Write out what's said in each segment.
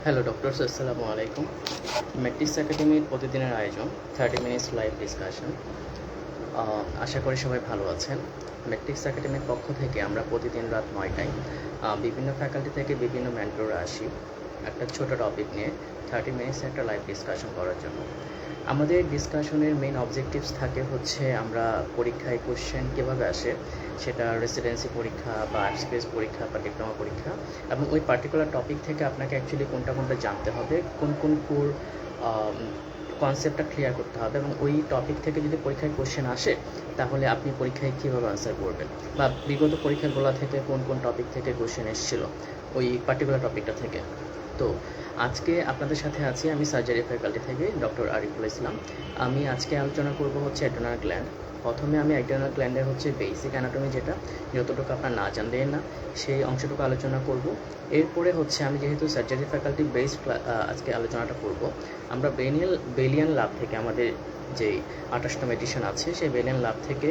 Hello doctors, আসসালামু আলাইকুম। Matrix একাডেমির প্রতিদিনের আয়োজন 30 মিনিটস লাইভ ডিসকাশন। আশা করি সবাই ভালো আছেন। ম্যাট্রিক্স একাডেমির পক্ষ থেকে আমরা প্রতিদিন রাত 9টায় বিভিন্ন ফ্যাকাল্টি থেকে বিভিন্ন মেন্টররা আসি একটা ছোট টপিক নিয়ে 30 মিনিটস একটা লাইভ ডিসকাশন করার জন্য। আমাদের ডিসকাশনের মেইন অবজেক্টিভস থাকে হচ্ছে আমরা পরীক্ষায় কোশ্চেন কীভাবে আসে, সেটা রেসিডেন্সি পরীক্ষা বা আর্টস পরীক্ষা বা ডিপ্লোমা পরীক্ষা, এবং ওই পার্টিকুলার টপিক থেকে আপনাকে অ্যাকচুয়ালি কোনটা জানতে হবে, কোন কোর কনসেপ্টটা ক্লিয়ার করতে হবে, এবং ওই টপিক থেকে যদি পরীক্ষায় কোশ্চেন আসে তাহলে আপনি পরীক্ষায় কীভাবে আনসার করবেন, বা বিগত পরীক্ষাগুলো থেকে কোন টপিক থেকে কোশ্চেন এসেছিলো ওই পার্টিকুলার টপিকটা থেকে। তো আজকে আপনাদের সাথে আছি আমি সার্জারি ফ্যাকাল্টি থেকে ডক্টর আরিফুল ইসলাম। আমি আজকে আলোচনা করব হচ্ছে অ্যাড্রেনাল গ্ল্যান্ড। প্রথমে আমি অ্যাড্রেনাল গ্ল্যান্ডের হচ্ছে বেসিক অ্যানাটমি, যেটা যতটুকু আপনার না জানলেন না সেই অংশটুকু আলোচনা করব। এরপরে হচ্ছে আমি যেহেতু সার্জারি ফ্যাকাল্টি বেসড আজকে আলোচনাটা করব, আমরা বেলিয়ান ল্যাব থেকে আমাদের যেই 28তম এডিশন আছে সেই বেলিয়ান ল্যাব থেকে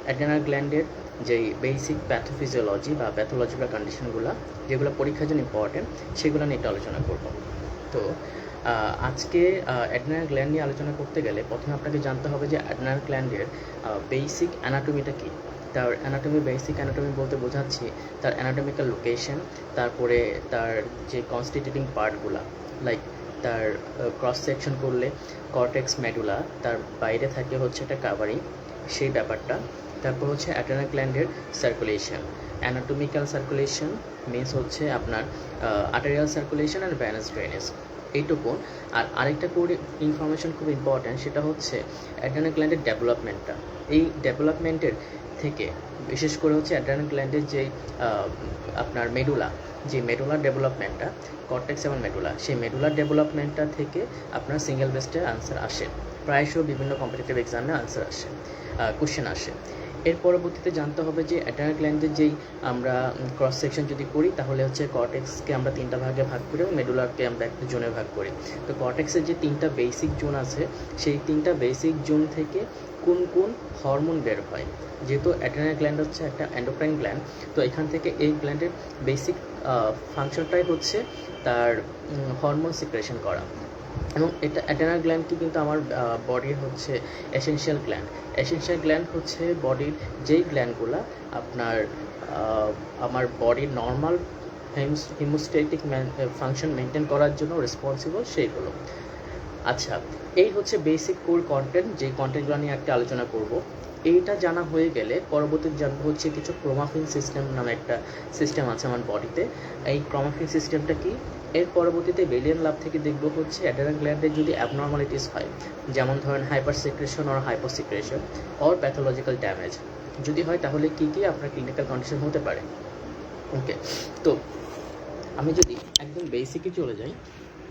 অ্যাড্রেনাল গ্ল্যান্ডের যেই বেসিক প্যাথোফিজিওলজি বা প্যাথোলজিক্যাল কন্ডিশনগুলো যেগুলো পরীক্ষার জন্য ইম্পর্টেন্ট সেগুলো নিয়ে একটু আলোচনা করব। তো আজকে অ্যাড্রেনাল গ্ল্যান্ড নিয়ে আলোচনা করতে গেলে প্রথমে আপনাকে জানতে হবে যে অ্যাড্রেনাল গ্ল্যান্ডের বেসিক অ্যানাটমিটা কী। তার বেসিক অ্যানাটমি বলতে বোঝাচ্ছি তার অ্যানাটমিক্যাল লোকেশন, তারপরে তার যে কনস্টিটিউটিং পার্টগুলা, লাইক তার ক্রস সেকশন করলে কর্টেক্স মেডুলা, তার বাইরে থাকে হচ্ছে একটা কাভারিং, সেই ব্যাপারটা। তারপর হচ্ছে অ্যাড্রেনাল গ্ল্যান্ডের সার্কুলেশন, অ্যানাটমিক্যাল সার্কুলেশন মিনস হচ্ছে আপনার arterial circulation and venous drainage, এইটুকু। আর আরেকটা করে ইনফরমেশন খুব ইম্পর্ট্যান্ট, সেটা হচ্ছে অ্যাড্রেনাল গ্ল্যান্ডের ডেভেলপমেন্টটা। এই ডেভেলপমেন্টের থেকে বিশেষ করে হচ্ছে অ্যাড্রেনাল গ্ল্যান্ডের যেই আপনার মেডুলা, যে মেডুলার ডেভেলপমেন্টটা, কর্টেক্স এবং মেডুলা, সেই মেডুলার ডেভেলপমেন্টটা থেকে আপনার সিঙ্গেল বেস্টে আনসার আসে, প্রায়শই বিভিন্ন কম্পিটিটিভ এক্সামে আনসার আসে, কোশ্চেন আসে। এর পরবর্তীতে জানতে হবে যে অ্যাড্রেনাল গ্ল্যান্ডের যেই আমরা ক্রস সেকশন যদি করি তাহলে হচ্ছে কর্টেক্সকে আমরা 3টা ভাগে ভাগ করি এবং মেডুলারকে আমরা একটা জোনে ভাগ করি। তো কর্টেক্সের যে 3টা বেসিক জোন আছে সেই 3টা বেসিক জোন থেকে কোন হরমোন বের হয়, যেহেতু অ্যাড্রেনাল গ্ল্যান্ড হচ্ছে একটা এন্ডোক্রাইন গ্ল্যান্ড, তো এখান থেকে এই গ্ল্যান্ডের বেসিক ফাংশনটাই হচ্ছে তার হরমোন সিক্রেশন করা। এবং এটা অ্যাড্রেনাল গ্ল্যান্ডটি কিন্তু আমার বডির হচ্ছে এসেনশিয়াল গ্ল্যান্ড হচ্ছে বডির যেই গ্ল্যান্ডগুলো আপনার আমার বডির নর্মাল হিমোস্ট্যাটিক ফাংশন মেনটেন করার জন্য রেসপন্সিবল সেইগুলো। আচ্ছা, এই হচ্ছে বেসিক কোর কন্টেন্ট, যেই কন্টেন্টগুলো নিয়ে একটা আলোচনা করব। এইটা জানা হয়ে গেলে পরবর্তীতে জানবো হচ্ছে কিছু ক্রোমাফিন সিস্টেম নামে একটা সিস্টেম আছে আমার বডিতে। এই ক্রোমাফিন সিস্টেমটা কি, এর পরবর্তীতে বেলিয়ান ল্যাব থেকে দেখবো হচ্ছে অ্যাড্রেনাল গ্ল্যান্ডের যদি অ্যাবনর্মালিটিস হয়, যেমন ধরেন hyper secretion or hyposecretion or pathological damage যদি হয়, তাহলে কী কী আপনার ক্লিনিক্যাল কন্ডিশন হতে পারে। ওকে, তো আমি যদি একদম বেসিকে চলে যাই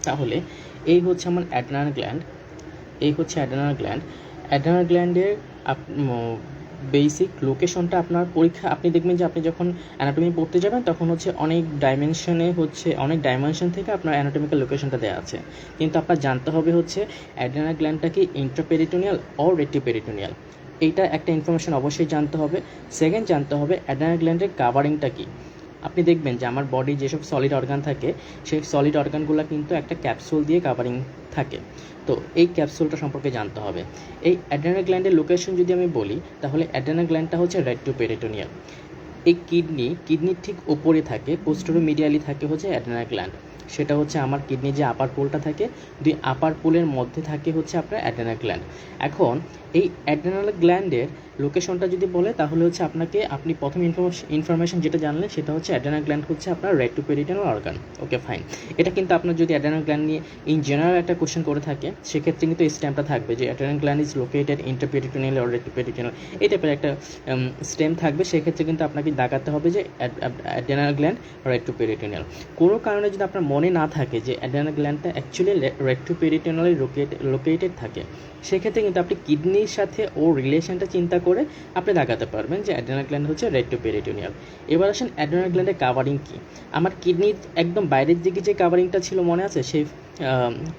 তাহলে এই হচ্ছে আমার অ্যাড্রেনাল গ্ল্যান্ড। অ্যাড্রেনাল গ্ল্যান্ডের বেসিক লোকেশনটা আপনার পরীক্ষা আপনি দেখবেন যে আপনি যখন অ্যানাটমি পড়তে যাবেন তখন হচ্ছে অনেক ডাইমেনশন থেকে আপনার অ্যানাটমিক্যাল লোকেশনটা দেওয়া আছে, কিন্তু আপনার জানতে হবে হচ্ছে অ্যাড্রেনাল গ্ল্যান্ডটা কি ইন্ট্রাপেরিটোনিয়াল অর রেট্রোপেরিটোনিয়াল, এইটা একটা ইনফরমেশন অবশ্যই জানতে হবে। সেকেন্ড জানতে হবে অ্যাড্রেনাল গ্ল্যান্ডের কাভারিংটা কি। আপনি দেখবেন যে আমার বডি যেসব সলিড অর্গান থাকে সেই সলিড অর্গানগুলো কিন্তু একটা ক্যাপসুল দিয়ে কাভারিং থাকে, তো এই ক্যাপসুলটা সম্পর্কে জানতে হবে। এই অ্যাড্রেনাল গ্ল্যান্ডের লোকেশন যদি আমি বলি তাহলে অ্যাড্রেনাল গ্ল্যান্ডটা হচ্ছে রেট্রোপেরিটোনিয়াল। এই কিডনির ঠিক ওপরে থাকে, পোস্টেরোমিডিয়ালি থাকে হচ্ছে অ্যাড্রেনাল গ্ল্যান্ড, সেটা হচ্ছে আমার কিডনির যে আপার পোলটা থাকে, দুই আপার পোলের মধ্যে থাকে হচ্ছে আপনার অ্যাড্রেনাল গ্ল্যান্ড। এখন এই অ্যাড্রেনাল গ্ল্যান্ডের লোকেশনটা যদি বলে তাহলে হচ্ছে আপনি প্রথম ইনফরমেশন যেটা জানলেন সেটা হচ্ছে অ্যাড্রেনাল গ্ল্যান্ড হচ্ছে আপনার রেট্রোপেরিটোনিয়াল অর্গান। ওকে, ফাইন। এটা কিন্তু আপনার যদি অ্যাড্রেনাল গ্ল্যান্ড নিয়ে ইন জেনারেল একটা কোশ্চেন করে থাকে সেক্ষেত্রে কিন্তু এই স্টেমটা থাকবে যে adrenal gland is located intraperitoneal or retroperitoneal, এই টাইপের একটা স্টেম থাকবে। সেক্ষেত্রে কিন্তু আপনাকে দেখাতে হবে যে অ্যাড্রেনাল গ্ল্যান্ড রেট্রোপেরিটোনিয়াল। কোনো কারণে যদি আপনার মনে না থাকে যে অ্যাড্রেনাল গ্ল্যান্ডটা অ্যাকচুয়ালি রেট্রোপেরিটোনিয়ালি লোকেটেড থাকে, সেক্ষেত্রে কিন্তু আপনি কিডনি কিডনির সাথে ওর রিলেশনটা চিন্তা করে আপনি দেখাতে পারবেন যে অ্যাড্রেনাল গ্ল্যান্ড হচ্ছে রেট্রোপেরিটোনিয়াল। এবার আসেন অ্যাড্রেনাল গ্ল্যান্ডের কাভারিং কী। আমার কিডনির একদম বাইরের দিকে যে কাভারিংটা ছিল মনে আছে, সেই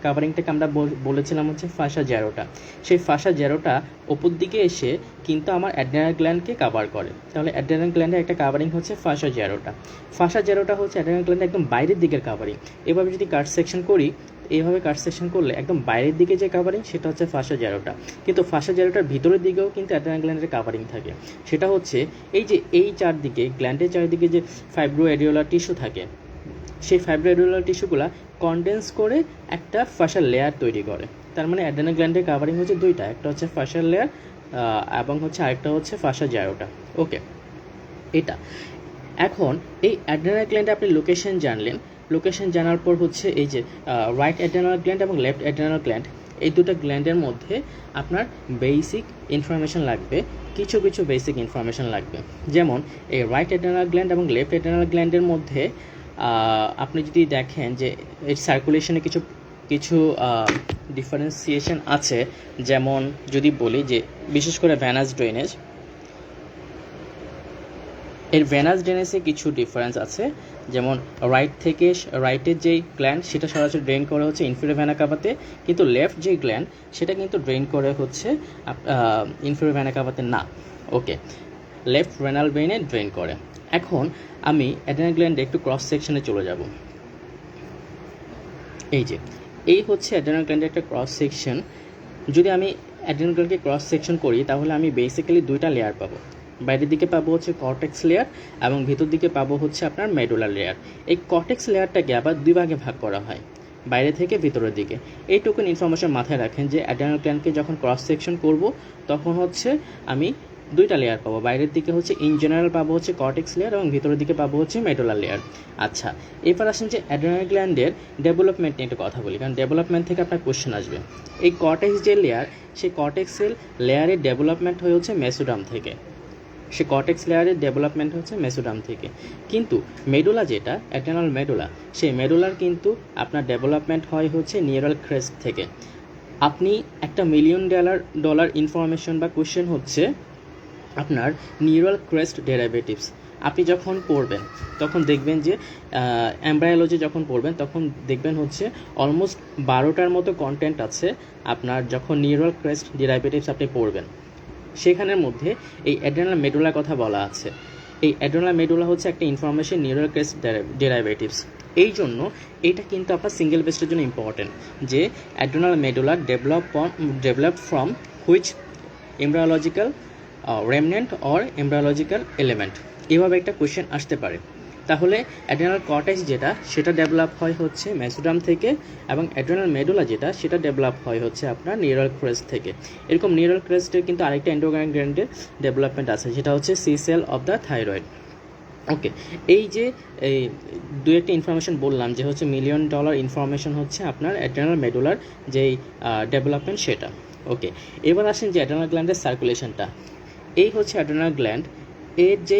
কাভারিংটাকে আমরা বলেছিলাম হচ্ছে ফাসা জ্যারোটা। সেই ফাসা জ্যারোটা ওপর দিকে এসে কিন্তু আমার অ্যাড্রেনাল গ্ল্যান্ডকে কাভার করে। তাহলে অ্যাড্রেনাল গ্ল্যান্ডের একটা কাভারিং হচ্ছে ফাসা জ্যারোটা। ফাসা জ্যারোটা হচ্ছে অ্যাড্রেনাল গ্ল্যান্ডের একদম বাইরের দিকের কাভারিং। এভাবে যদি কাট সেকশন করি, এইভাবে কাট সেকশন করলে একদম বাইরের দিকে যে কাভারিং সেটা হচ্ছে ফাসা জ্যারোটা। কিন্তু ফাসা জ্যারোটার ভিতরের দিকেও কিন্তু অ্যাড্রেনাল গ্ল্যান্ডের কাভারিং থাকে। সেটা হচ্ছে এই যে এই চারদিকে গ্ল্যান্ডের চারিদিকে যে ফাইব্রোএডিওলার টিস্যু থাকে, সেই ফাইব্রোএডিওলার টিস্যুগুলো কনডেন্স করে একটা ফাসার লেয়ার তৈরি করে। তার মানে অ্যাড্রেনাল গ্ল্যান্ডের কাভারিং হচ্ছে দুইটা, একটা হচ্ছে ফাসার লেয়ার এবং হচ্ছে আরেকটা হচ্ছে ফাসা জ্যারোটা। ওকে, এটা এখন এই অ্যাড্রেনাল গ্ল্যান্ডে আপনি লোকেশন জানলেন। লোকেশন জানার পর হচ্ছে এই যে রাইট অ্যাড্রেনাল গ্ল্যান্ড এবং লেফট অ্যাড্রেনাল গ্ল্যান্ড, এই দুটো গ্ল্যান্ডের মধ্যে আপনার বেসিক ইনফরমেশন লাগবে, কিছু কিছু বেসিক ইনফরমেশন লাগবে। যেমন এই রাইট অ্যাড্রেনাল গ্ল্যান্ড এবং লেফট অ্যাড্রেনাল গ্ল্যান্ডের মধ্যে আপনি যদি দেখেন যে এর সার্কুলেশনে কিছু কিছু ডিফারেন্সিয়েশন আছে। যেমন যদি বলি যে বিশেষ করে ভেনাস ড্রেনেজ, এর ভেনাস ড্রেনেজে কিছু ডিফারেন্স আছে। যেমন রাইটের যেই গ্ল্যান্ড সেটা সরাসরি ড্রেন করে হচ্ছে ইনফেরিয়র ভেনা কাভাতে, কিন্তু লেফট যেই গ্ল্যান্ড সেটা কিন্তু ড্রেন করে হচ্ছে ইনফেরিয়র ভেনা কাভাতে না। ওকে, লেফট রেনাল ভেইনে ড্রেন করে। এখন আমি অ্যাড্রেনাল গ্ল্যান্ডে একটু ক্রস সেকশনে চলে যাব। এই যে এই হচ্ছে অ্যাড্রেনাল গ্ল্যান্ডের একটা ক্রস সেকশন। যদি আমি অ্যাড্রেনাল গ্ল্যান্ডকে ক্রস সেকশন করি তাহলে আমি বেসিক্যালি দুইটা লেয়ার পাবো। বাইরের দিকে পাবো হচ্ছে কর্টেক্স লেয়ার এবং ভিতর দিকে পাবো হচ্ছে আপনার মেডুলার লেয়ার। এই কর্টেক্স লেয়ারটাকে আবার দুই ভাগে ভাগ করা হয়, বাইরে থেকে ভিতরের দিকে। এইটুকুন ইনফরমেশন মাথায় রাখেন যে অ্যাড্রেনাল গ্ল্যান্ডকে যখন ক্রস সেকশন করব তখন হচ্ছে আমি দুইটা লেয়ার পাবো। বাইরের দিকে হচ্ছে ইন জেনারেল পাবো হচ্ছে কর্টেক্স লেয়ার এবং ভিতরের দিকে পাবো হচ্ছে মেডুলার লেয়ার। আচ্ছা, এবার আসেন যে অ্যাড্রেনাল গ্ল্যান্ডের ডেভেলপমেন্ট নিয়ে একটু কথা বলি, কারণ ডেভেলপমেন্ট থেকে আপনার কোশ্চেন আসবে। এই কর্টেক্স যে লেয়ার, সেই কর্টেক্সের লেয়ারের ডেভেলপমেন্ট হয়ে হচ্ছে মেসোডার্ম থেকে। সে কর্টেক্স লেয়ারের ডেভেলপমেন্ট হচ্ছে মেসোডার্ম থেকে। কিন্তু মেডুলা যেটা অ্যাড্রেনাল মেডুলা, সেই মেডুলার কিন্তু আপনার ডেভেলপমেন্ট হয় হচ্ছে নিউরাল ক্রেস্ট থেকে। আপনি একটা $1,000,000 ইনফরমেশন বা কোশ্চেন হচ্ছে আপনার নিউরাল ক্রেস্ট ডেরাইভেটিভস। আপনি যখন পড়বেন তখন দেখবেন যে এমব্রায়োলজি যখন পড়বেন তখন দেখবেন হচ্ছে অলমোস্ট 12টার মতো কন্টেন্ট আছে আপনার যখন নিউরাল ক্রেস্ট ডেরাইভেটিভস আপনি পড়বেন। সেখানের মধ্যে এই অ্যাড্রেনাল মেডুলার কথা বলা আছে। এই অ্যাড্রেনাল মেডুলা হচ্ছে একটা ইনফরমেশন নিউরাল ক্রেস্ট ডেরাইভেটিভস। এই জন্য এইটা কিন্তু আপনার সিঙ্গেল বেস্টের জন্য ইম্পর্টেন্ট যে অ্যাড্রেনাল মেডুলার develop from which embryological remnant or embryological element. এভাবে একটা কোয়েশ্চেন আসতে পারে। তাহলে অ্যাড্রেনাল কর্টেক্স যেটা সেটা ডেভেলপ হয় হচ্ছে মেসোডার্ম থেকে, এবং অ্যাড্রেনাল মেডুলা যেটা সেটা ডেভেলপ হয় হচ্ছে আপনার নিউরাল ক্রেস্ট থেকে। এরকম নিউরাল ক্রেস্টের কিন্তু আরেকটা এন্ডোক্রাইন গ্ল্যান্ডের ডেভেলপমেন্ট আছে, যেটা হচ্ছে C cell of the thyroid. Okay, এই যে এই দু একটা ইনফরমেশন বললাম যে হচ্ছে $1,000,000 ইনফরমেশন হচ্ছে আপনার অ্যাড্রেনাল মেডুলার যেই ডেভেলপমেন্ট সেটা। ওকে, এবার আসেন যে অ্যাড্রেনাল গ্ল্যান্ডের সার্কুলেশনটা। এই হচ্ছে অ্যাড্রেনাল গ্ল্যান্ড, এর যে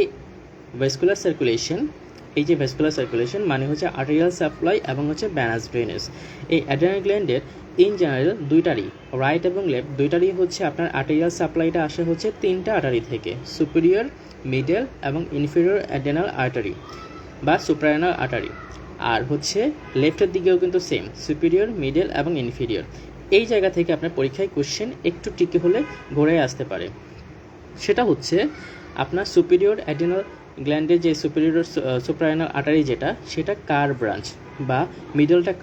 ভেসকুলার সার্কুলেশন, এই যে ভেসকুলার সার্কুলেশন মানে হচ্ছে আর্টেরিয়াল সাপ্লাই এবং হচ্ছে ভেনাস ড্রেনেজ। এই অ্যাড্রেনাল গ্ল্যান্ডের ইন জেনারেল দুইটারই, রাইট এবং লেফট দুইটারই হচ্ছে আপনার আর্টেরিয়াল সাপ্লাইটা আসে হচ্ছে তিনটা আর্টারি থেকে, সুপিরিয়র, মিডল এবং ইনফেরিয়র অ্যাড্রেনাল আর্টারি বা সুপ্রারেনাল আর্টারি। আর হচ্ছে লেফটের দিকেও কিন্তু সেম, সুপিরিয়র, মিডল এবং ইনফেরিয়র। এই জায়গা থেকে আপনার পরীক্ষায় কোশ্চেন একটু টিকে হলে ঘুরে আসতে পারে। সেটা হচ্ছে আপনার সুপিরিয়র অ্যাড্রেনাল গ্ল্যান্ডের যে সুপ্রারেনাল আর্টারি যেটা সেটা কার ব্রাঞ্চ, বা মিডলটা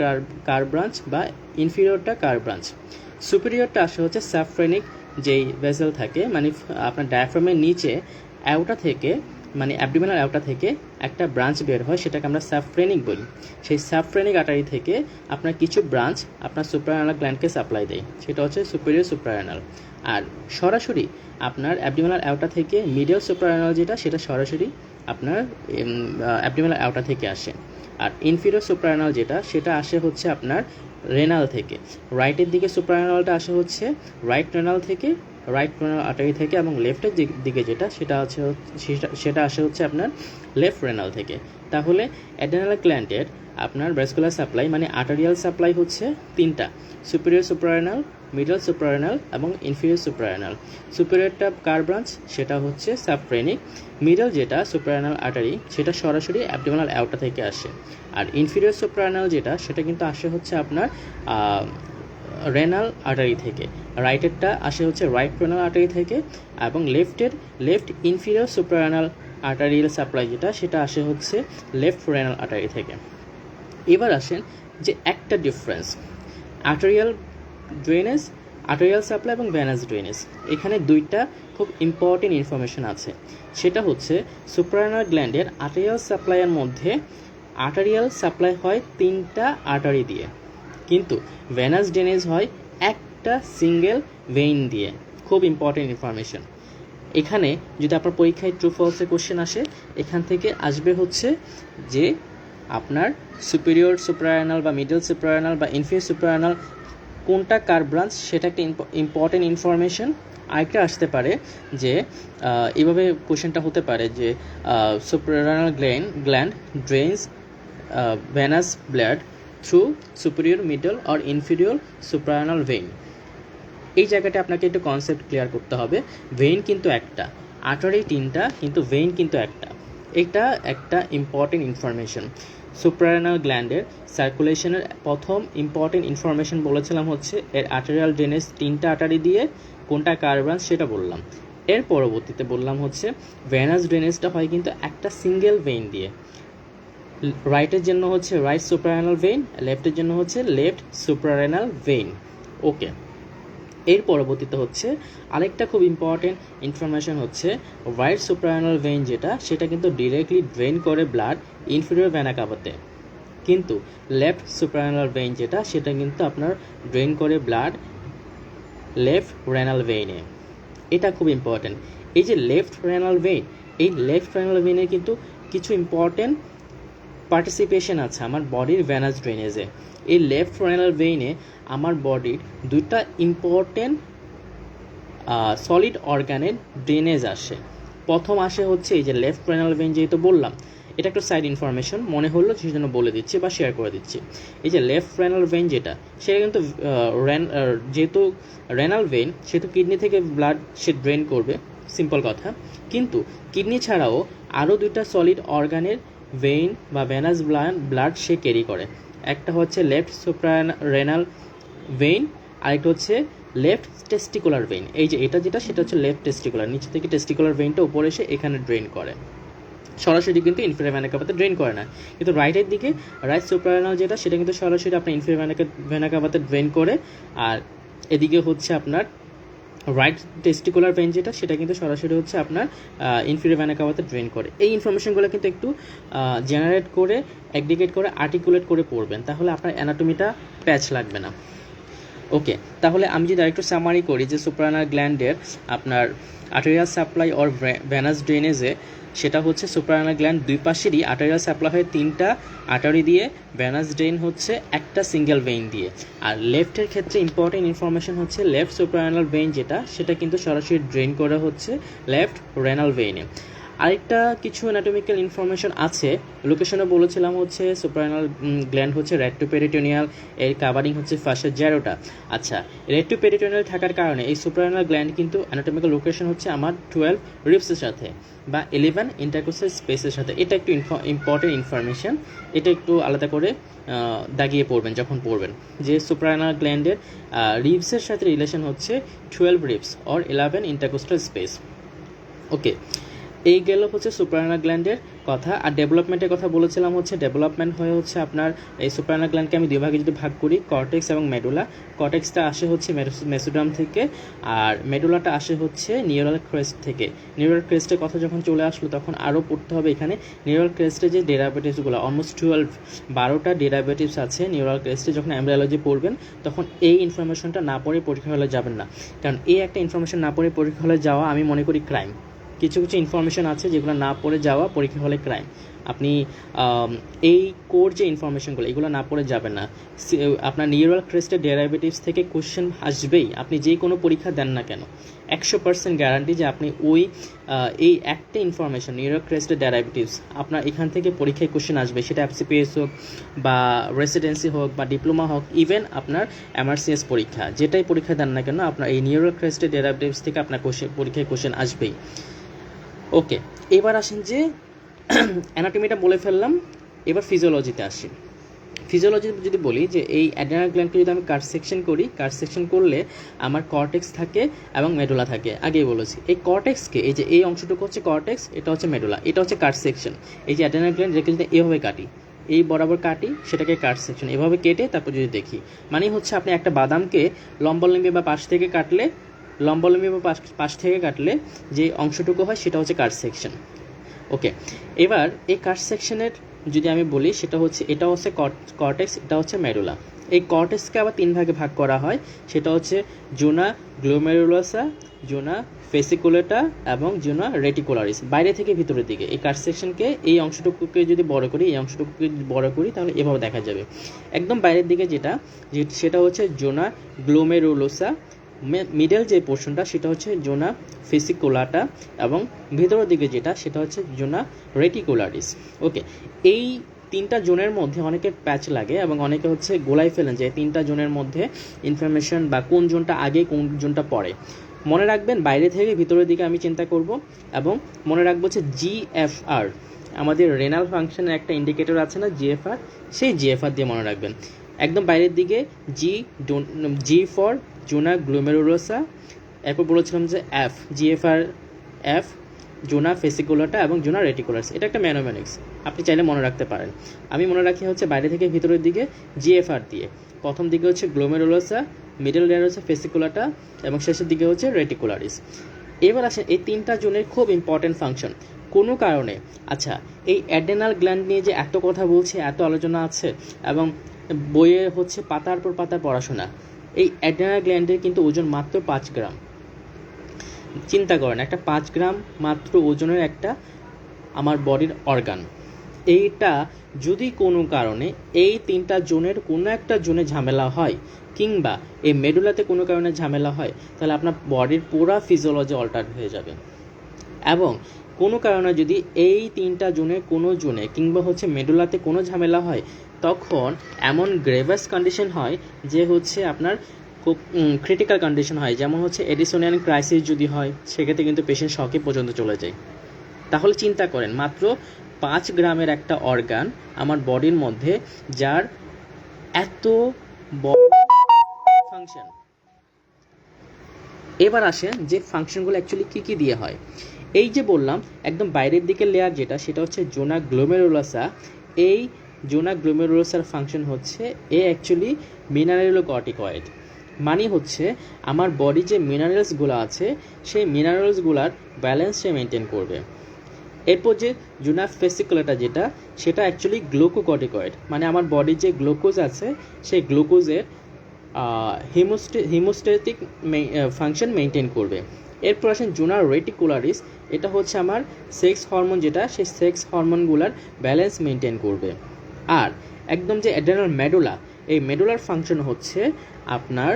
কার ব্রাঞ্চ, বা ইনফিরিয়রটা কার ব্রাঞ্চ। সুপিরিয়রটা আসে হচ্ছে সাবফ্রেনিক যেই ভেসেল থাকে, মানে আপনার ডায়াফ্রামের নিচে অ্যাওটা থেকে, মানে অ্যাবডোমিনাল অ্যাওটা থেকে একটা ব্রাঞ্চ বের হয়, সেটাকে আমরা সাবফ্রেনিক বলি। সেই সাবফ্রেনিক আর্টারি থেকে আপনার কিছু ব্রাঞ্চ আপনার সুপ্রারেনাল গ্ল্যান্ডকে সাপ্লাই দেয়, সেটা হচ্ছে সুপিরিয়র সুপ্রারেনাল। আর সরাসরি আপনার অ্যাবডোমিনাল অ্যাওটা থেকে মিডল সুপ্রারেনাল যেটা সেটা সরাসরি আপনার অ্যাবডোমিনাল অ্যাওটা থেকে আসে। আর ইনফিরিয়র সুপ্রারেনাল যেটা সেটা আসে হচ্ছে আপনার রেনাল থেকে। রাইটের দিকে সুপ্রারেনালটা আসে হচ্ছে রাইট রেনাল থেকে, রাইট রেনাল আর্টারি থেকে, এবং লেফটের দিকে যেটা সেটা আসে হচ্ছে আপনার লেফট রেনাল থেকে। তাহলে অ্যাড্রেনাল গ্ল্যান্ডের আপনার ভেসকুলার সাপ্লাই মানে আর্টারিয়াল সাপ্লাই হচ্ছে তিনটা, সুপিরিয়র সুপ্রারেনাল, মিডল সুপ্রারেনাল এবং ইনফিরিয়র সুপ্রারেনাল। সুপিরিয়রটা কার ব্রাঞ্চ? সেটা হচ্ছে সাবফ্রেনিক। মিডল যেটা সুপ্রারেনাল আর্টারি, সেটা সরাসরি অ্যাবডোমিনাল অ্যাওর্টা থেকে আসে। আর ইনফিরিয়র সুপ্রারেনাল যেটা, সেটা কিন্তু আসে হচ্ছে আপনার রেনাল আর্টারি থেকে। রাইটেরটা আসে হচ্ছে রাইট রেনাল আর্টারি থেকে, এবং left inferior suprarenal arterial supply যেটা, সেটা আসে হচ্ছে লেফট রেনাল আর্টারি থেকে। এবার আসেন যে একটা difference, arterial drainage, arterial supply এবং ভেনাস ড্রেনেজ, এখানে দুইটা খুব ইম্পর্টেন্ট ইনফরমেশন আছে। সেটা হচ্ছে সুপ্রারেনাল গ্ল্যান্ডের আর্টারিয়াল সাপ্লাইয়ের মধ্যে আর্টারিয়াল সাপ্লাই হয় 3টা আর্টারি দিয়ে, কিন্তু ভেনাস ড্রেনেজ হয় একটা সিঙ্গেল ভেইন দিয়ে। খুব ইম্পর্টেন্ট ইনফরমেশন। এখানে যদি আপনার পরীক্ষায় ট্রু ফলসে কোশ্চেন আসে, এখান থেকে আসবে হচ্ছে যে আপনার সুপিরিয়র সুপ্রারেনাল বা মিডল সুপ্রারেনাল বা ইনফিরিয়র সুপ্রারেনাল কোনটা কার ব্রাঞ্চ, সেটা একটা ইম্পর্টেন্ট ইনফরমেশন। আরেকটা আসতে পারে যে এইভাবে কোশ্চেনটা হতে পারে যে suprarenal gland drains venous blood through superior, middle or inferior suprarenal vein. এই জায়গাটা আপনাকে একটু কনসেপ্ট ক্লিয়ার করতে হবে। ভেইন কিন্তু একটা, আর্টারি 3টা, কিন্তু ভেইন কিন্তু একটা। এটা একটা ইম্পর্টেন্ট ইনফরমেশন। সুপ্রারেনাল গ্ল্যান্ডের সার্কুলেশনের প্রথম ইম্পর্টেন্ট ইনফরমেশন বলেছিলাম হচ্ছে এর আর্টারিয়াল ড্রেনেজ 3টা আর্টারি দিয়ে, কোনটা কার ব্রাঞ্চ সেটা বললাম। এর পরবর্তীতে বললাম হচ্ছে ভেনাস ড্রেনেজটা হয় কিন্তু একটা সিঙ্গেল ভেইন দিয়ে। রাইটের জন্য হচ্ছে রাইট সুপ্রারেনাল ভেইন, লেফটের জন্য হচ্ছে লেফট সুপ্রারেনাল ভেইন। ওকে, এর পরবর্তীতে হচ্ছে আরেকটা খুব ইম্পর্টেন্ট ইনফরমেশন হচ্ছে রাইট সুপ্রারেনাল ভেইন যেটা, সেটা কিন্তু ডিরেক্টলি ড্রেন করে ব্লাড ইনফিরিয়র ভেনা কাভাতে, কিন্তু লেফট সুপ্রারেনাল ভেইন যেটা, সেটা কিন্তু আপনার ড্রেন করে ব্লাড লেফট রেনাল ভেইনে। এটা খুব ইম্পর্টেন্ট। এই যে লেফট রেনাল ভেইন, এই লেফট রেনাল ভেইনের কিন্তু কিছু ইম্পর্টেন্ট পার্টিসিপেশন আছে আমার বডির ভেনাস ড্রেনেজে। এই লেফট রেনাল ভেইনে আমার বডির দুইটা ইম্পর্টেন্ট সলিড অর্গানের ড্রেনেজ আসে। প্রথম আসে হচ্ছে এই যে লেফট রেনাল ভেইন, যেহেতু বললাম এটা একটু সাইড ইনফরমেশন মনে হলো সেই জন্য বলে দিচ্ছি বা শেয়ার করে দিচ্ছি। এই যে লেফট রেনাল ভেইন যেটা, সেটা কিন্তু যেহেতু রেনাল ভেইন, সেহেতু কিডনি থেকে ব্লাড সে ড্রেন করবে, সিম্পল কথা। কিন্তু কিডনি ছাড়াও আরও দুইটা সলিড অর্গানের ভেইন বা ভেনাস ব্লাড সে ক্যারি করে। একটা হচ্ছে লেফট সুপ্রারেনাল ভেইন, আরেকটা হচ্ছে লেফট টেস্টিকুলার ভেইন। এই যে এটা যেটা, সেটা হচ্ছে লেফট টেস্টিকুলার, নিচে থেকে টেস্টিকুলার ভেইনটা উপরে এসে এখানে ড্রেন করে, সরাসরি কিন্তু ইনফিরিয়র ভেনা কাভাতে ড্রেন করে না। কিন্তু রাইটের দিকে রাইট সুপ্রারেনাল যেটা, সেটা কিন্তু সরাসরি আপনার ইনফিরিয়র ভেনা কাভাতে ড্রেন করে। আর এদিকে হচ্ছে আপনার রাইট টেস্টিকুলার ভেইন যেটা, সেটা কিন্তু সরাসরি হচ্ছে আপনার ইনফিরিয়র ভেনা কাভাতে ড্রেন করে। এই ইনফরমেশনগুলো কিন্তু একটু জেনারেট করে, অ্যাগ্রিগেট করে, আর্টিকুলেট করে পড়বেন, তাহলে আপনার অ্যানাটমিটা প্যাচ লাগবে না। ওকে, তাহলে আমি যদি আরেকটু সামারি করি যে সুপ্রারেনাল গ্ল্যান্ডের আপনার আর্টেরিয়াল সাপ্লাই অর ভেনাস ড্রেনেজে, সেটা হচ্ছে সুপ্রারেনাল গ্ল্যান্ড দুই পাশেরই আর্টেরিয়াল সাপ্লাই হয় 3টা আর্টারি দিয়ে, ভেনাস ড্রেন হচ্ছে একটা সিঙ্গেল ভেইন দিয়ে। আর লেফটের ক্ষেত্রে ইম্পর্টেন্ট ইনফরমেশন হচ্ছে লেফট সুপ্রারেনাল ভেইন যেটা, সেটা কিন্তু সরাসরি ড্রেন করে হচ্ছে লেফট রেনাল ভেইনে। আরেকটা কিছু অ্যানাটমিক্যাল ইনফরমেশন আছে, লোকেশনও বলেছিলাম হচ্ছে সুপ্রারেনাল গ্ল্যান্ড হচ্ছে রেট্রোপেরিটোনিয়াল, এর কাভারিং হচ্ছে ফার্স্টের 0টা। আচ্ছা, রেট্রোপেরিটোনিয়াল থাকার কারণে এই সুপ্রারেনাল গ্ল্যান্ড কিন্তু অ্যানাটমিক্যাল লোকেশন হচ্ছে আমার 12 রিবসের সাথে বা 11 ইন্টারকোস্টাল স্পেসের সাথে। এটা একটু ইম্পর্টেন্ট ইনফরমেশন, এটা একটু আলাদা করে দাগিয়ে পড়বেন যখন পড়বেন, যে সুপ্রারেনাল গ্ল্যান্ডের রিবসের সাথে রিলেশন হচ্ছে 12 রিবস অর 11 ইন্টারকোস্টাল স্পেস। ওকে, এই গেল হচ্ছে সুপ্রারেনাল গ্ল্যান্ডের কথা। আর ডেভেলপমেন্টের কথা বলেছিলাম হচ্ছে ডেভেলপমেন্ট হয়ে হচ্ছে আপনার এই সুপ্রারেনাল গ্ল্যান্ডকে আমি দুই ভাগে যদি ভাগ করি, কর্টেক্স এবং মেডুলা। কর্টেক্সটা আসে হচ্ছে মেসোডার্ম থেকে, আর মেডুলাটা আসে হচ্ছে নিউরাল ক্রেস্ট থেকে। নিউরাল ক্রেস্টের কথা যখন চলে আসলো, তখন আরও পড়তে হবে এখানে নিউরাল ক্রেস্টে যে ডেরাইভেটিভসগুলো, অলমোস্ট 12টা ডেরাইভেটিভস আছে নিউরাল ক্রেস্টে। যখন এমব্রায়োলজি পড়বেন তখন এই ইনফরমেশনটা না পড়ে পরীক্ষা হলে যাবেন না, কারণ এই একটা ইনফরমেশন না পড়ে পরীক্ষা হলে যাওয়া আমি মনে করি ক্রাইম। কিছু কিছু ইনফরমেশন আছে যেগুলো না পড়ে যাওয়া পরীক্ষা হলে ক্রাইম। আপনি এই কোর যে ইনফরমেশনগুলো এগুলো না পড়ে যাবেন না। আপনার নিউরাল ক্রেস্টের ডেরাইভেটিভস থেকে কোশ্চেন আসবেই, আপনি যে কোনো পরীক্ষা দেন না কেন 100% গ্যারান্টি যে আপনি এই একটা ইনফরমেশন নিউরাল ক্রেস্টের ডেরাইভেটিভস আপনার এখান থেকে পরীক্ষায় কোশ্চেন আসবে, সেটা FCPS হোক বা রেসিডেন্সি হোক বা ডিপ্লোমা হোক, ইভেন আপনার MRCS পরীক্ষা, যেটাই পরীক্ষা দেন না কেন আপনার এই নিউরাল ক্রেস্টের ডেরাইভেটিভস থেকে আপনার পরীক্ষায় কোশ্চেন আসবেই। ওকে, এবার আসেন যে অ্যানাটমিটা বলে ফেললাম, এবার ফিজিওলজিতে আসি। ফিজিওলজি যদি বলি যে এই অ্যাড্রিনাল গ্ল্যান্ডকে যদি আমি কাট সেকশন করি, কাট সেকশন করলে আমার কর্টেক্স থাকে এবং মেডুলা থাকে। আগেই বলেছি এই কর্টেক্সকে, এই যে এই অংশটুকু হচ্ছে কর্টেক্স, এটা হচ্ছে মেডুলা, এটা হচ্ছে কাট সেকশন। এই যে অ্যাড্রিনাল গ্ল্যান্ড রেখে যদি এভাবে কাটি, এই বরাবর কাটি, সেটাকে কাট সেকশন, এভাবে কেটে তারপর যদি দেখি, মানে হচ্ছে আপনি একটা বাদামকে লম্বালম্বি বা পাশ থেকে কাটলে, লম্বালম্বি বা পাশ থেকে কাটলে যে অংশটুকু হয় সেটা হচ্ছে কাট সেকশন। ওকে, এবার এই কাট সেকশনের যদি আমি বলি সেটা হচ্ছে, এটা হচ্ছে কর্টেক্স, এটা হচ্ছে মেডুলা। এই কর্টেক্সকে আবার 3 ভাগে ভাগ করা হয়, সেটা হচ্ছে জোনা গ্লোমেরুলাসা, জোনা ফেসিকুলেটা এবং জোনা রেটিকুলারিস। বাইরে থেকে ভিতরের দিকে এই কাট সেকশনকে, এই অংশটুকুকে যদি বড় করি, এই অংশটুকুকে যদি বড় করি তাহলে এভাবে দেখা যাবে। একদম বাইরের দিকে যেটা সেটা হচ্ছে জোনা গ্লোমেরুলোসা, মিডল যে পোর্শনটা সেটা হচ্ছে জোনা ফেসিকুলাটা, এবং ভিতরের দিকে যেটা সেটা হচ্ছে জোনা রেটিকুলারিস। ওকে, এই 3টা জোনের মধ্যে অনেকের প্যাচ লাগে এবং অনেকে হচ্ছে গোলাই ফেলেন যে 3টা জোনের মধ্যে ইনফরমেশন বা কোন জোনটা আগে কোন জোনটা পরে। মনে রাখবেন বাইরে থেকে ভিতরের দিকে আমি চিন্তা করব, এবং মনে রাখবো হচ্ছে GFR, আমাদের রেনাল ফাংশনের একটা ইন্ডিকেটর আছে না GFR, সেই GFR দিয়ে মনে রাখবেন। একদম বাইরের দিকে G ফর জোনা গ্লোমেরুলোসা, এরপর বলেছিলাম যে GFR F, জোনা ফেসিকুলাটা এবং জোনা রেটিকুলাস। এটা একটা ম্যানোমেনিক্স, আপনি চাইলে মনে রাখতে পারেন। আমি মনে রাখি হচ্ছে বাইরে থেকে ভিতরের দিকে GFR দিয়ে, প্রথম দিকে হচ্ছে গ্লোমেরুলোসা, মিডল লেয়ার হচ্ছে ফেসিকুলাটা এবং শেষের দিকে হচ্ছে রেটিকুলারিস। এবার আসেন এই 3টা জোনের খুব ইম্পর্টেন্ট ফাংশন। কোনো কারণে, আচ্ছা এই অ্যাডেনাল গ্ল্যান্ড নিয়ে যে এত কথা বলছে, এত আলোচনা আছে এবং বইয়ে হচ্ছে পাতার পর পাতার পড়াশোনা, এই অ্যাডেনাল গ্ল্যান্ডের কিন্তু ওজন মাত্র 5 গ্রাম। চিন্তা করেন, একটা 5 গ্রাম মাত্র ওজনের একটা আমার বডির অর্গান, এইটা যদি কোনো কারণে এই 3টা জোনের কোনো একটা জোনে ঝামেলা হয়, কিংবা এই মেডুলাতে কোনো কারণে ঝামেলা হয়, তাহলে আপনার বডির পুরো ফিজিওলজি অল্টার হয়ে যাবে। এবং কোনো কারণে যদি এই 3টা জোনের কোনো জোনে কিংবা হচ্ছে মেডুলাতে কোনো ঝামেলা হয়, তখন এমন গ্রেভাস কন্ডিশন হয় যে হচ্ছে আপনার খুব ক্রিটিক্যাল কন্ডিশন হয়, যেমন হচ্ছে এডিসোনিয়ান ক্রাইসিস যদি হয়, সেক্ষেত্রে কিন্তু পেশেন্ট শকে পর্যন্ত চলে যায়। তাহলে চিন্তা করেন, মাত্র 5 গ্রামের একটা অর্গান আমার বডির মধ্যে, যার এত বড় ফাংশন। এবার আসেন যে ফাংশনগুলো অ্যাকচুয়ালি কী দিয়ে হয়। এই যে বললাম একদম বাইরের দিকে লেয়ার যেটা, সেটা হচ্ছে জোনা গ্লোমেরুলাসা। এই জোনা গ্লোমেরুলাসার ফাংশন হচ্ছে অ্যাকচুয়ালি মিনারেলোকর্টিকয়েড, মানে হচ্ছে আমার বডি যে মিনারেলসগুলো আছে সেই মিনারেলসগুলার ব্যালেন্স সে মেনটেন করবে। এরপর যে জোনা ফেসিকুলাটা যেটা, সেটা অ্যাকচুয়ালি গ্লুকোকর্টিকয়েড, মানে আমার বডির যে গ্লুকোজ আছে সেই গ্লুকোজের হিমোস্ট্যাটিক ফাংশন মেনটেন করবে। এরপর আসেন জোনা রেটিকুলারিস, এটা হচ্ছে আমার সেক্স হরমোন যেটা, সেই সেক্স হরমোনগুলার ব্যালেন্স মেনটেন করবে। আর একদম যে অ্যাড্রেনাল মেডুলা, এই মেডুলার ফাংশন হচ্ছে আপনার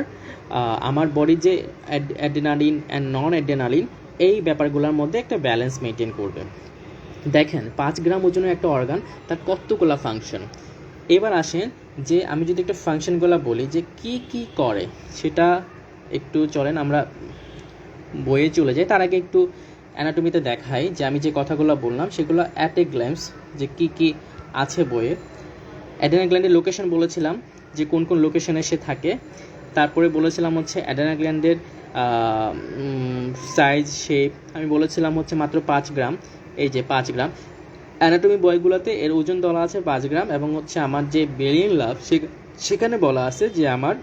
আমার বডির যে অ্যাড্রেনালিন অ্যান্ড নন অ্যাড্রেনালিন, এই ব্যাপারগুলোর মধ্যে একটা ব্যালেন্স মেনটেন করবে। দেখেন 5 গ্রাম ওজনের একটা অর্গান, তার কতগুলো ফাংশন। এবার আসেন যে আমি যদি একটা ফাংশনগুলো বলি যে কি কি করে, সেটা একটু চলেন আমরা বইয়ে চলে যাই। তার আগে একটু অ্যানাটমিতে দেখাই যে আমি যে কথাগুলো বললাম সেগুলো অ্যাট এ গ্ল্যান্স যে কি কি আছে বইয়ে। অ্যাডেনাল গ্ল্যান্ডের লোকেশন বলেছিলাম যে কোন কোন লোকেশনে সে থাকে, তারপরে বলেছিলাম হচ্ছে অ্যাডেনাল গ্ল্যান্ডের সাইজ, শেপ আমি বলেছিলাম হচ্ছে মাত্র 5 গ্রাম। এই যে 5 গ্রাম, অ্যানাটমি বইগুলোতে এর ওজন বলা আছে 5 গ্রাম, এবং হচ্ছে আমার যে বেলিয়ান লাভ সেখানে বলা আছে যে আমার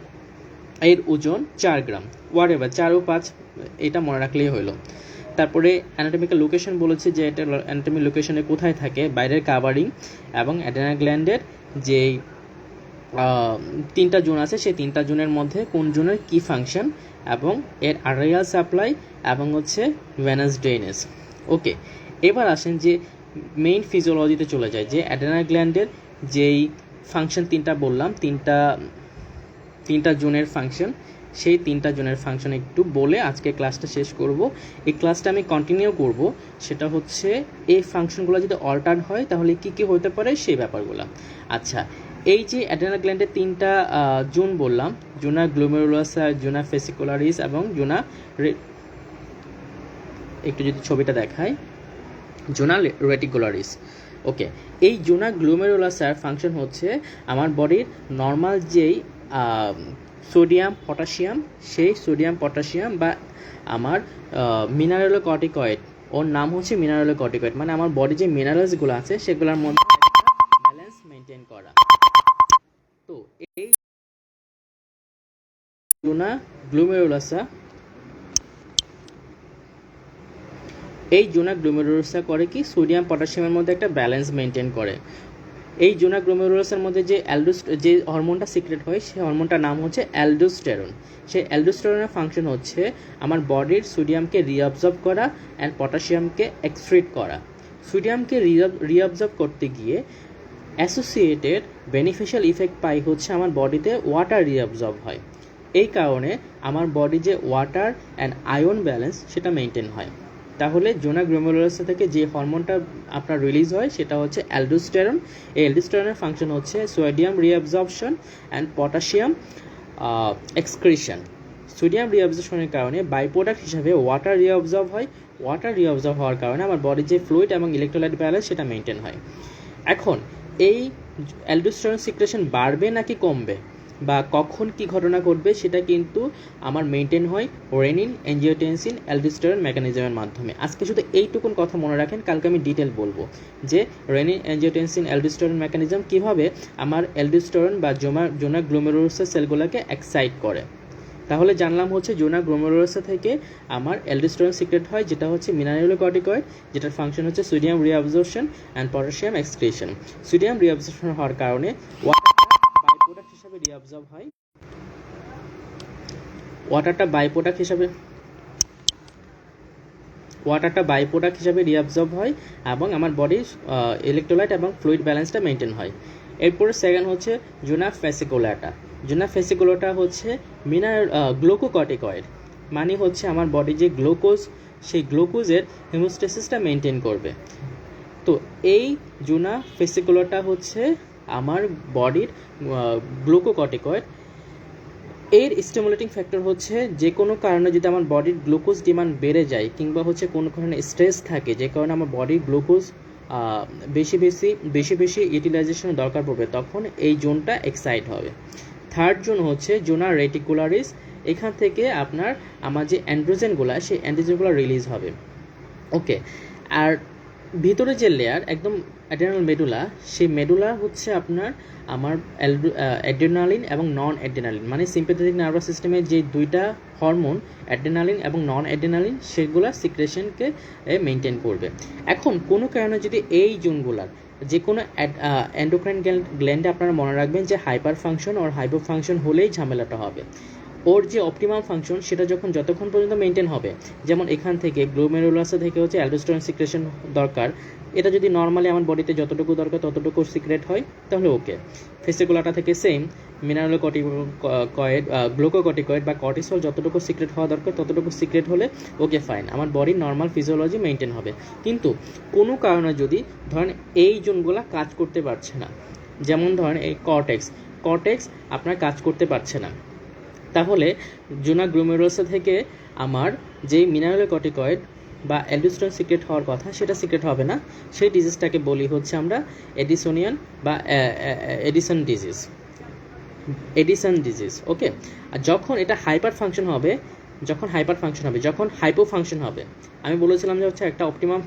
এর ওজন 4 গ্রাম। হোয়াট এভার, 4 ও 5 এটা মনে রাখলেই হলো। তারপরে অ্যানাটমিক্যাল লোকেশন বলেছে যে এটা অ্যানাটমি লোকেশনে কোথায় থাকে, বাইরের কাভারিং, এবং অ্যাডেনাল গ্ল্যান্ডের যেই 3টা জোন আছে সেই 3টা জোনের মধ্যে কোন জোনের কী ফাংশন, এবং এর আর্টেরিয়াল সাপ্লাই এবং হচ্ছে ভেনাস ড্রেনেজ। ওকে, এবার আসেন যে মেইন ফিজিওলজিতে চলে যাই, যে অ্যাড্রেনাল গ্ল্যান্ডের যেই ফাংশন তিনটা বললাম, তিনটা জোনের ফাংশন, সেই তিনটা জোনের ফাংশন একটু বলে আজকে ক্লাসটা শেষ করব। এই ক্লাসটা আমি কন্টিনিউ করব, সেটা হচ্ছে এই ফাংশনগুলো যদি অল্টার্ন হয় তাহলে কী কী হতে পারে সেই ব্যাপারগুলো। আচ্ছা, এই যে অ্যাড্রেনাল গ্ল্যান্ডের তিনটা জোন বললাম, জোনা গ্লোমেরুলাসা, জোনা ফেসিকুলারিস এবং জোনা একটু যদি ছবিটা দেখায়, জোনা রেটিকুলারিস। ওকে, এই জোনা গ্লোমেরুলাসার ফাংশন হচ্ছে আমার বডির নর্মাল যেই সোডিয়াম পটাশিয়াম, সেই সোডিয়াম পটাশিয়াম বা আমার মিনারেলোকর্টিকয়েড, ওর নাম হচ্ছে মিনারেলোকর্টিকয়েড, মানে আমার বডি যে মিনারেলসগুলো আছে সেগুলোর মধ্যে ব্যালেন্স মেনটেন করা। তো এই জোনা গ্লোমেরুলাসা, এই জোনা গ্লোমেরুলাসা করে কি, সোডিয়াম পটাশিয়ামের মধ্যে একটা ব্যালেন্স মেনটেন করে। এই জোনা গ্লোমেরুলাসের মধ্যে যে হরমোনটা সিক্রেট হয় সেই হরমোনটার নাম হচ্ছে অ্যালডোস্টেরন। সেই অ্যালডোস্টেরনের ফাংশন হচ্ছে আমার বডির সোডিয়ামকে রিঅবজর্ব করা অ্যান্ড পটাশিয়ামকে এক্সক্রিট করা। সোডিয়ামকে রিঅবজর্ব করতে গিয়ে অ্যাসোসিয়েটেড বেনিফিশিয়াল ইফেক্ট পাই হচ্ছে আমার বডিতে ওয়াটার রিঅবজর্ব হয়। এই কারণে আমার বডি যে ওয়াটার অ্যান্ড আয়ন ব্যালেন্স সেটা মেনটেন হয়। তাহলে জোনা গ্লোমেরুলাসা থেকে যে হরমোনটা আপনার রিলিজ হয় সেটা হচ্ছে অ্যালডোস্টেরন। এই অ্যালডোস্টেরনের ফাংশন হচ্ছে sodium reabsorption and potassium excretion. Sodium রিঅবজর্পশনের কারণে বাই প্রোডাক্ট হিসাবে ওয়াটার রিঅবজর্ব হয়। ওয়াটার রিঅবজর্ব হওয়ার কারণে আমার বডির যে ফ্লুইড এবং ইলেকট্রোলাইট ব্যালেন্স সেটা মেনটেন হয়। এখন এই অ্যালডোস্টেরন সিক্রেশন বাড়বে নাকি কমবে বা কখন কি ঘটনা ঘটবে সেটা কিন্তু আমার মেনটেন হয় রেনিন, অ্যাঞ্জিওটেনসিন, অ্যালডোস্টেরন মেকানিজমের মাধ্যমে। আজকে শুধু এইটুকুন কথা মনে রাখেন, কালকে আমি ডিটেল বলবো যে রেনিন, অ্যাঞ্জিওটেনসিন, অ্যালডোস্টেরন মেকানিজম কীভাবে আমার অ্যালডোস্টেরন বা জোনা গ্লোমেরুলাসা সেলগুলোকে এক্সাইট করে। তাহলে জানলাম হচ্ছে জোনা গ্লোমেরুলাসা থেকে আমার অ্যালডোস্টেরন সিক্রেট হয়, যেটা হচ্ছে মিনারেলোকর্টিকয়েড, যেটার ফাংশন হচ্ছে sodium reabsorption and potassium excretion. Sodium reabsorption হওয়ার কারণে বাইপ্রোডাক্ট হিসাবে রিঅবজর্ব হয়, ওয়াটারটা বাইপ্রোডাক্ট হিসাবে রিঅবজর্ব হয় এবং আমার বডির ইলেকট্রোলাইট এবং ফ্লুইড ব্যালেন্সটা মেনটেন হয়। এরপরে সেকেন্ড হচ্ছে জোনা ফেসিকুলাটা। জোনা ফেসিকুলাটা হচ্ছে গ্লুকোকর্টিকয়েড, মানে হচ্ছে আমার বডি যে গ্লুকোজ, সেই গ্লুকোজের হিমোস্টেসিসটা মেনটেন করবে। তো এই জোনা ফেসিকুলাটা হচ্ছে আমার বডির গ্লুকোকর্টিকয়েড। এর স্টিমুলেটিং ফ্যাক্টর হচ্ছে যে কোনো কারণে যদি আমার বডির গ্লুকোজ ডিমান্ড বেড়ে যায় কিংবা হচ্ছে কোনো কারণে স্ট্রেস থাকে, যে কারণে আমার বডির গ্লুকোজ বেশি বেশি ইউটিলাইজেশন দরকার পড়বে, তখন এই জোনটা এক্সাইট হবে। থার্ড জোন হচ্ছে জোনা রেটিকুলারিস। এখান থেকে আপনার আমার যে অ্যান্ড্রোজেনগুলো, সেই অ্যান্ড্রোজেনগুলো রিলিজ হবে। ওকে, আর ভিতরে যে লেয়ার একদম অ্যাড্রেনাল মেডুলা, সেই মেডুলা হচ্ছে আপনার আমার অ্যাড্রেনালিন এবং নন অ্যাড্রেনালিন, মানে সিম্প্যাথেটিক নার্ভাস সিস্টেমের যে দুইটা হরমোন অ্যাড্রেনালিন এবং নন অ্যাড্রেনালিন, সেগুলা সিক্রেশনকে মেনটেন করবে। এখন কোনো কারণে যদি এই জোনগুলার যে কোনো এন্ডোক্রাইন গ্ল্যান্ডে আপনারা মনে রাখবেন যে হাইপার ফাংশন আর হাইপো ফাংশন হলেই ঝামেলাটা হবে। ওর যে অপটিমাম ফাংশন সেটা যতক্ষণ পর্যন্ত মেনটেন হবে, যেমন এখান থেকে গ্লোমেরুলাসা থেকে হচ্ছে অ্যালডোস্টেরন সিক্রেশন দরকার, এটা যদি নর্মালি আমার বডিতে যতটুকু দরকার ততটুকু সিক্রেট হয় তাহলে ওকে। ফেসিকুলাটা থেকে সেম মিনারেলোকর্টিকয়েড, গ্লুকোকর্টিকয়েড বা কর্টিসল যতটুকু সিক্রেট হওয়া দরকার ততটুকু সিক্রেট হলে ওকে ফাইন, আমার বডির নর্মাল ফিজিওলজি মেনটেন হবে। কিন্তু কোনো কারণে যদি ধরেন এই জোনগুলো কাজ করতে পারছে না, যেমন ধরেন এই কর্টেক্স আপনার কাজ করতে পারছে না, তাহলে জোনা গ্লোমেরুলাসা থেকে আমার যে মিনারেলোকর্টিকয়েড বা অ্যালডোস্টেরন সিক্রেট হওয়ার কথা সেটা সিক্রেট হবে না। সেই ডিজিজটাকে বলি হচ্ছে আমরা এডিসোনিয়ান বা এডিসন ডিজিজ। ওকে, আর যখন এটা হাইপার ফাংশন হবে, যখন হাইপো ফাংশন হবে, আমি বলেছিলাম যে হচ্ছে একটা অপটিমাম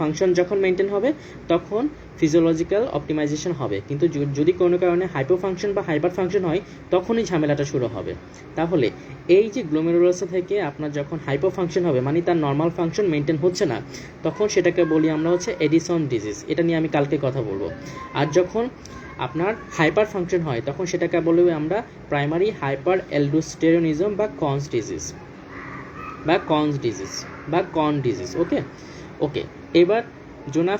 ফাংশন যখন মেনটেন হবে তখন ফিজিওলজিক্যাল অপটিমাইজেশন হবে, কিন্তু যদি কোনো কারণে হাইপো ফাংশন বা হাইপার ফাংশন হয় তখনই ঝামেলাটা শুরু হবে। তাহলে এই যে গ্লোমেরুলাসা থেকে আপনার যখন হাইপো ফাংশন হবে, মানে তার নর্মাল ফাংশন মেনটেন হচ্ছে না, তখন সেটাকে বলি আমরা হচ্ছে এডিসন ডিজিজ। এটা নিয়ে আমি কালকে কথা বলবো। আর যখন আপনার হাইপার ফাংশন হয় তখন সেটাকে বলবো আমরা প্রাইমারি হাইপার অ্যালডোস্টেরনিজম বা কনস ডিজিজ। ওকে, এবার জোনা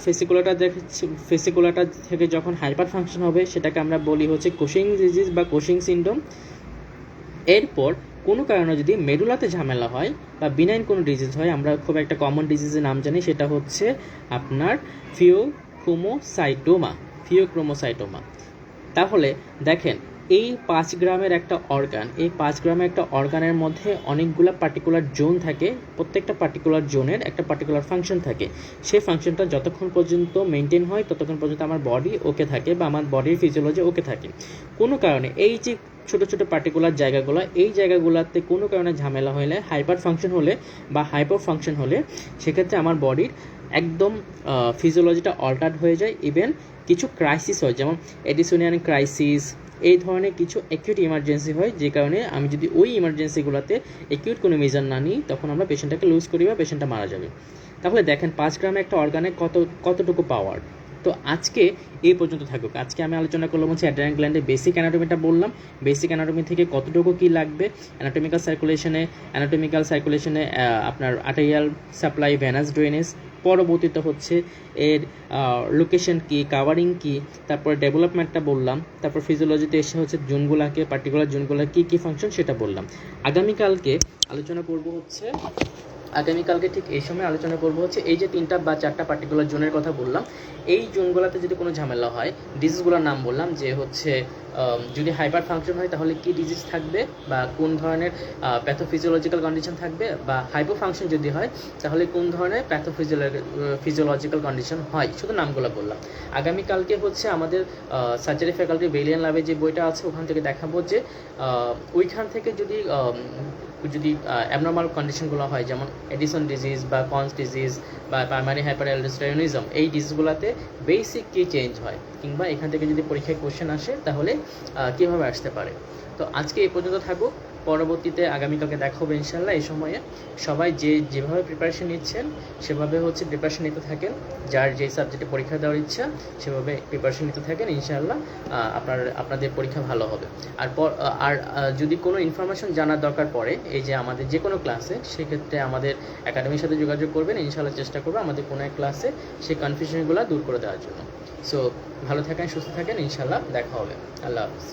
ফেসিকুলাটা থেকে যখন হাইপার ফাংশন হবে সেটাকে আমরা বলি হচ্ছে কোশিং ডিজিজ বা কোশিং সিনড্রোম। এরপর কোনো কারণে যদি মেডুলাতে ঝামেলা হয় বা বিনাইন কোনো ডিজিজ হয়, আমরা খুব একটা কমন ডিজিজের নাম জানি, সেটা হচ্ছে আপনার ফিওক্রোমোসাইটোমা। তাহলে দেখেন, এই 5 গ্রামের একটা অর্গানের মধ্যে অনেকগুলো পার্টিকুলার জোন থাকে, প্রত্যেকটা পার্টিকুলার জোনের একটা পার্টিকুলার ফাংশন থাকে। সেই ফাংশনটা যতক্ষণ পর্যন্ত মেনটেন হয় ততক্ষণ পর্যন্ত আমার বডি ওকে থাকে বা আমার বডির ফিজিওলজি ওকে থাকে। কোনো কারণে এই যে ছোট ছোট পার্টিকুলার জায়গাগুলো, এই জায়গাগুলোতে কোনো কারণে ঝামেলা হলে, হাইপার ফাংশন হলে বা হাইপো ফাংশন হলে, সেক্ষেত্রে আমার বডির একদম ফিজিওলজিটা অল্টার্ড হয়ে যায়। ইভেন কিছু ক্রাইসিস হয়, যেমন এডিসোনিয়ান ক্রাইসিস, এই ধরনের কিছু অ্যাকিউট ইমার্জেন্সি হয়, যে কারণে আমি যদি ওই ইমার্জেন্সিগুলোতে অ্যাকিউট কোনো মেজার না নিই তখন আমরা পেশেন্টটাকে লুজ করি বা পেশেন্টটা মারা যাবে। তাহলে দেখেন 5 গ্রামে একটা অর্গানে কতটুকু পাওয়ার। তো আজকে এই পর্যন্ত থাকুক। আজকে আমি আলোচনা করলাম হচ্ছে অ্যাড্রিনাল গ্ল্যান্ডের বেসিক অ্যানাটমিটা বললাম, বেসিক অ্যানাটমি থেকে কতটুকু কী লাগবে, অ্যানাটমিক্যাল সার্কুলেশনে আপনার আর্টেরিয়াল সাপ্লাই, ভেনাস ড্রেনেজ, পরবর্তীতে হচ্ছে এর লোকেশন কি, কাভারিং কি, তারপর ডেভেলপমেন্টটা বললাম, তারপর ফিজিওলজিতে এসে হচ্ছে জোনগুলাকে, পার্টিকুলার জোনগুলার কী কী ফাংশন সেটা বললাম। আগামীকালকে ঠিক এই সময় আলোচনা করব হচ্ছে এই যে 3টা বা 4টা পার্টিকুলার জোনের কথা বললাম, এই জোনগুলোতে যদি কোনো ঝামেলা হয়, ডিজিজগুলোর নাম বললাম যে হচ্ছে যদি হাইপার ফাংশন হয় তাহলে কি ডিজিজ থাকবে বা কোন ধরনের প্যাথোফিজিওলজিক্যাল কন্ডিশন থাকবে, বা হাইপো ফাংশন যদি হয় তাহলে কোন ধরনের ফিজিওলজিক্যাল কন্ডিশন হয়, শুধু নামগুলো বললাম। আগামীকালকে হচ্ছে আমাদের সার্জারি ফ্যাকাল্টি বেলিয়ান ল্যাবে যে বইটা আছে ওখান থেকে দেখাবো যে ওইখান থেকে যদি অ্যাবনর্মাল কন্ডিশনগুলো হয়, যেমন এডিসন ডিজিজ বা কনস ডিজিজ বা প্রাইমারি হাইপারঅ্যালডোস্টেরনিজম, এই ডিজিজগুলোতে বেসিক কী চেঞ্জ হয়, কিংবা এখান থেকে যদি পরীক্ষায় কোশ্চেন আসে তাহলে কীভাবে আসতে পারে। তো আজকে এই পর্যন্ত থাকুক, পরবর্তীতে আগামীকালকে দেখা হবে ইনশাল্লাহ। এই সময়ে সবাই যেভাবে প্রিপারেশন নিচ্ছেন সেভাবে হচ্ছে প্রিপারেশন নিতে থাকেন, যার যে সাবজেক্টে পরীক্ষা দেওয়ার ইচ্ছা সেভাবে প্রিপারেশন নিতে থাকেন, ইনশাল্লাহ আপনাদের পরীক্ষা ভালো হবে। আর যদি কোনো ইনফরমেশন জানার দরকার পড়ে এই যে আমাদের যে কোনো ক্লাসে, সেক্ষেত্রে আমাদের একাডেমির সাথে যোগাযোগ করবেন, ইনশাল্লাহ চেষ্টা করবো আমাদের কোনো এক ক্লাসে সেই কনফিউশনগুলো দূর করে দেওয়ার জন্য। সো ভালো থাকেন, সুস্থ থাকেন, ইনশাল্লাহ দেখা হবে। আল্লাহ হাফিজ।